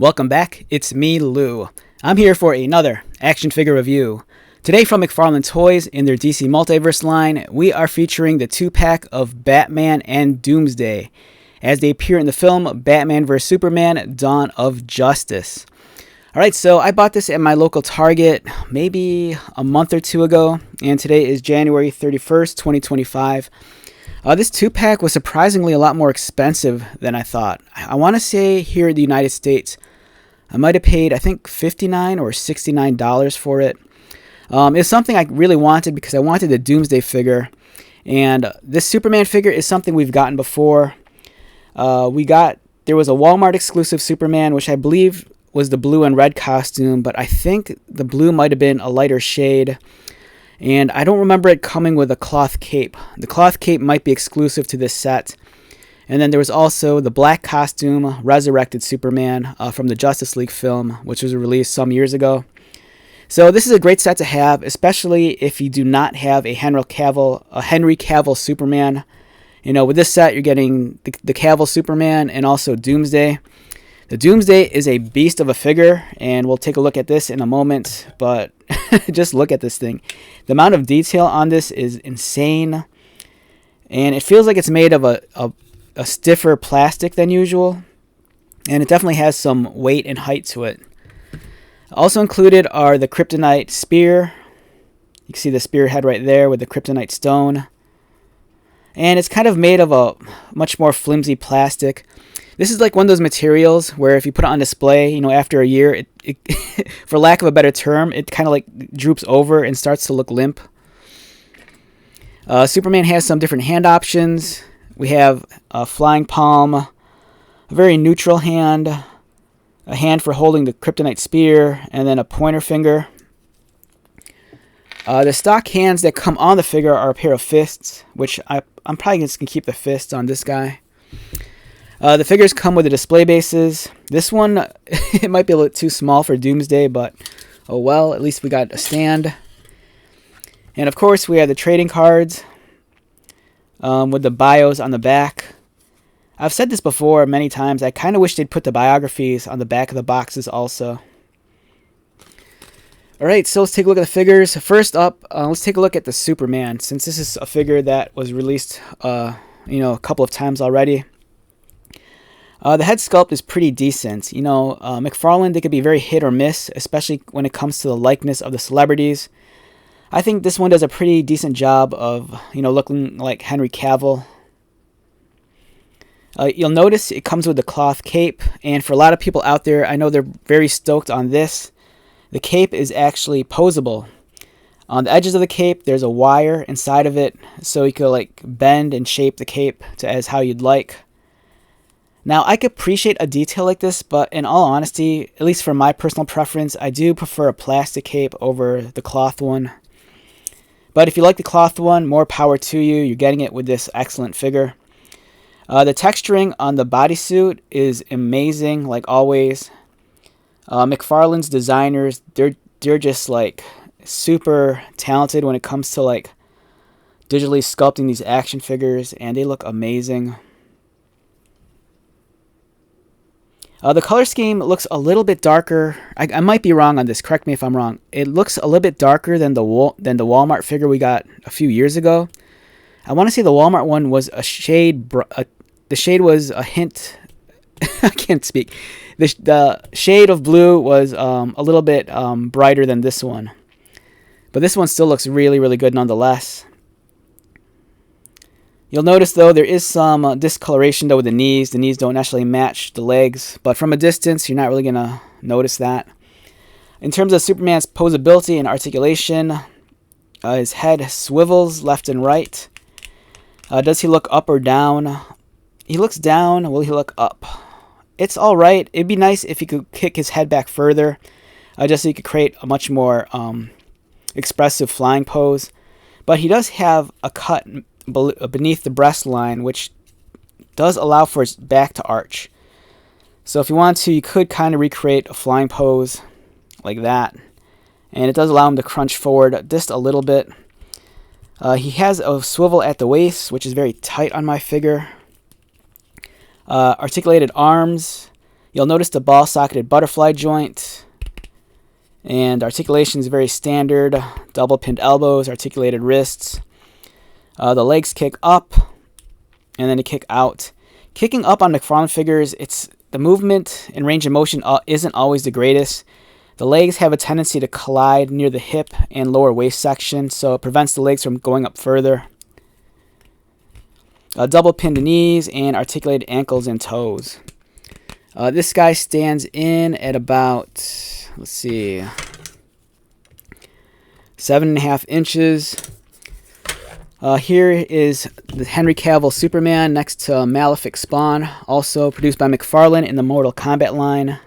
Welcome back, it's me, Lou. I'm here for another action figure review. Today from McFarlane Toys in their DC Multiverse line, we are featuring the 2-pack of Batman and Doomsday as they appear in the film Batman vs. Superman: Dawn of Justice. Alright, so I bought this at my local Target maybe a month or two ago, and today is January 31st, 2025. This 2-pack was surprisingly a lot more expensive than I thought. I want to say here in the United States, I might have paid, I think, $59 or $69 for it. It's something I really wanted because I wanted the Doomsday figure. And this Superman figure is something we've gotten before. There was a Walmart exclusive Superman, which I believe was the blue and red costume, but I think the blue might have been a lighter shade. And I don't remember it coming with a cloth cape. The cloth cape might be exclusive to this set. And then there was also the black costume, Resurrected Superman from the Justice League film, which was released some years ago. So this is a great set to have, especially if you do not have a Henry Cavill Superman. You know, with this set, you're getting the Cavill Superman and also Doomsday. The Doomsday is a beast of a figure, and we'll take a look at this in a moment, but just look at this thing. The amount of detail on this is insane, and it feels like it's made of a stiffer plastic than usual, and it definitely has some weight and height to it. Also included are the Kryptonite spear. You can see the spear head right there with the Kryptonite stone, and it's kind of made of a much more flimsy plastic. This is like one of those materials where if you put it on display, you know, after a year, it for lack of a better term, it kind of like droops over and starts to look limp. Superman has some different hand options. We have a flying palm, a very neutral hand, a hand for holding the Kryptonite spear, and then a pointer finger. The stock hands that come on the figure are a pair of fists, which I'm probably just going to keep the fists on this guy. The figures come with the display bases. This one, it might be a little too small for Doomsday, but oh well, at least we got a stand. And of course, we have the trading cards with the bios on the back. I've said this before many times. I kind of wish they'd put the biographies on the back of the boxes also. Alright, so let's take a look at the figures. First up, let's take a look at the Superman, since this is a figure that was released a couple of times already. The head sculpt is pretty decent. You know, McFarlane, they could be very hit or miss, especially when it comes to the likeness of the celebrities. I think this one does a pretty decent job of, looking like Henry Cavill. You'll notice it comes with the cloth cape, and for a lot of people out there, I know they're very stoked on this. The cape is actually posable. On the edges of the cape, there's a wire inside of it, so you could bend and shape the cape as how you'd like. Now, I could appreciate a detail like this, but in all honesty, at least for my personal preference, I do prefer a plastic cape over the cloth one. But if you like the cloth one, more power to you. You're getting it with this excellent figure. The texturing on the bodysuit is amazing, like always. McFarlane's designers, they're just super talented when it comes to digitally sculpting these action figures, and they look amazing. The color scheme looks a little bit darker. I might be wrong on this. Correct me if I'm wrong. It looks a little bit darker than the Walmart figure we got a few years ago. I want to say the Walmart one was a shade. The shade was a hint. I can't speak. The shade of blue was a little bit brighter than this one, but this one still looks really, really good nonetheless. You'll notice, though, there is some discoloration, though, with the knees. The knees don't actually match the legs, but from a distance, you're not really going to notice that. In terms of Superman's posability and articulation, his head swivels left and right. Does he look up or down? He looks down. Will he look up? It's all right. It'd be nice if he could kick his head back further, just so he could create a much more expressive flying pose. But he does have a cut beneath the breast line, which does allow for his back to arch. So if you want to, you could kind of recreate a flying pose like that. And it does allow him to crunch forward just a little bit. He has a swivel at the waist, which is very tight on my figure. Articulated arms. You'll notice the ball-socketed butterfly joint, and articulation is very standard. Double pinned elbows, articulated wrists. The legs kick up, and then they kick out. Kicking up on McFarlane figures, the movement and range of motion isn't always the greatest. The legs have a tendency to collide near the hip and lower waist section, so it prevents the legs from going up further. Double pinned knees and articulated ankles and toes. This guy stands in at about, let's see, 7.5 inches. Here is the Henry Cavill Superman next to Malefic Spawn, also produced by McFarlane in the Mortal Kombat line.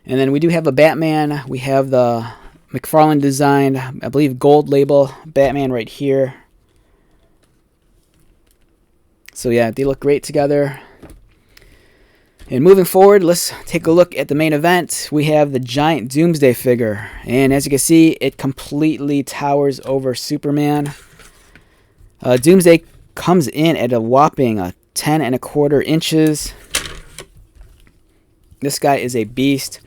And then we do have a Batman. We have the McFarlane designed, I believe, gold label Batman right here. So yeah, they look great together. And moving forward, let's take a look at the main event. We have the giant Doomsday figure. And as you can see, it completely towers over Superman. Doomsday comes in at a whopping 10.25 inches. This guy is a beast.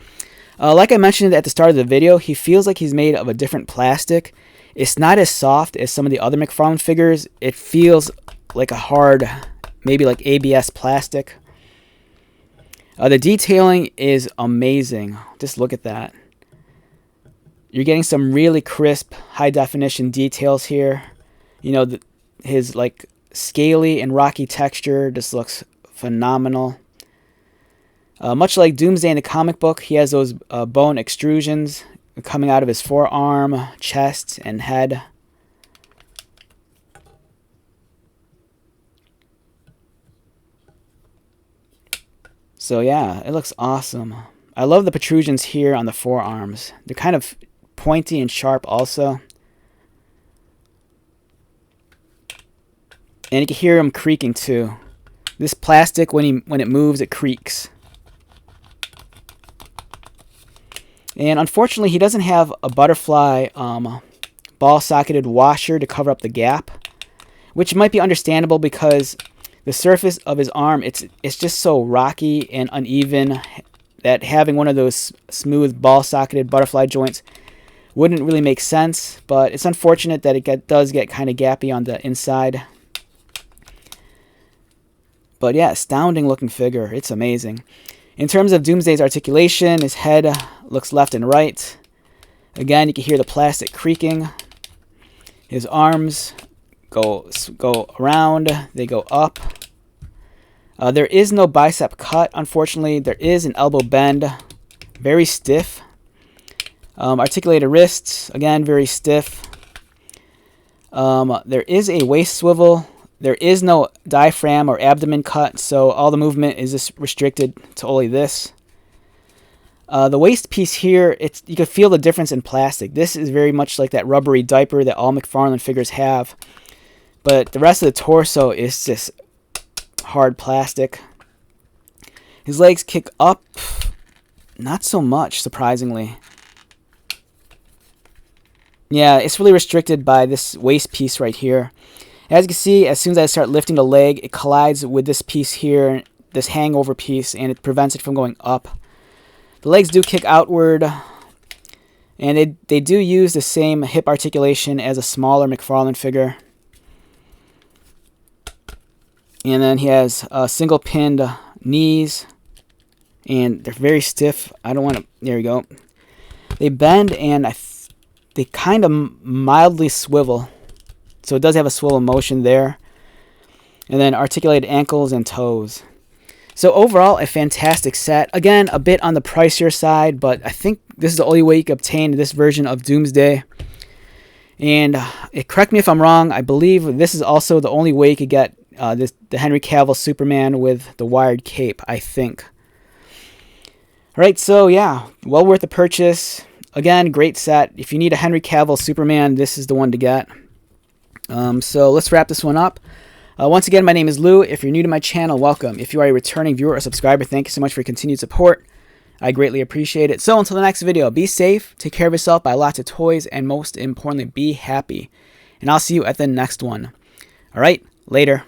Like I mentioned at the start of the video, he feels like he's made of a different plastic. It's not as soft as some of the other McFarlane figures. It feels like a hard, maybe like ABS plastic. The detailing is amazing. Just look at that. You're getting some really crisp, high definition details here. You know, his like scaly and rocky texture just looks phenomenal. Much like Doomsday in the comic book, he has those bone extrusions coming out of his forearm, chest, and head. So yeah, it looks awesome. I love the protrusions here on the forearms. They're kind of pointy and sharp also. And you can hear him creaking too. This plastic, when it moves, it creaks. And unfortunately, he doesn't have a butterfly ball-socketed washer to cover up the gap, which might be understandable because the surface of his arm, it's just so rocky and uneven that having one of those smooth ball-socketed butterfly joints wouldn't really make sense. But it's unfortunate that it does get kind of gappy on the inside. But yeah, astounding looking figure. It's amazing. In terms of Doomsday's articulation, his head looks left and right. Again, you can hear the plastic creaking. His arms go around, they go up. There is no bicep cut, unfortunately. There is an elbow bend, very stiff. Articulated wrists, again, very stiff. There is a waist swivel. There is no diaphragm or abdomen cut, so all the movement is just restricted to only this. The waist piece here, you can feel the difference in plastic. This is very much like that rubbery diaper that all McFarlane figures have. But the rest of the torso is just hard plastic. His legs kick up, not so much, surprisingly. Yeah, it's really restricted by this waist piece right here. As you can see, as soon as I start lifting the leg, it collides with this piece here, this hangover piece, and it prevents it from going up. The legs do kick outward, and they do use the same hip articulation as a smaller McFarlane figure. And then he has single pinned knees, and they're very stiff. I don't want to, there we go. They bend, and they kind of mildly swivel. So it does have a swivel motion there. And then articulated ankles and toes. So overall, a fantastic set. Again, a bit on the pricier side, but I think this is the only way you can obtain this version of Doomsday. And correct me if I'm wrong, I believe this is also the only way you could get the Henry Cavill Superman with the wired cape, I think. Alright, so yeah, well worth the purchase. Again, great set. If you need a Henry Cavill Superman, this is the one to get. So let's wrap this one up. Once again, my name is Lou. If you're new to my channel, welcome. If you are a returning viewer or subscriber, thank you so much for your continued support. I greatly appreciate it. So until the next video, be safe, take care of yourself, buy lots of toys, and most importantly, be happy. And I'll see you at the next one. Alright, later.